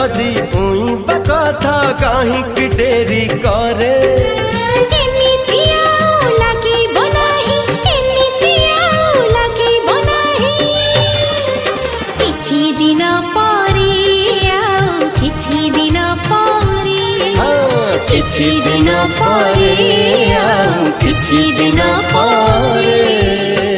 जदि उई बकथा कहीं कि डेरी करे किछि दिन परे किछि दिन परे।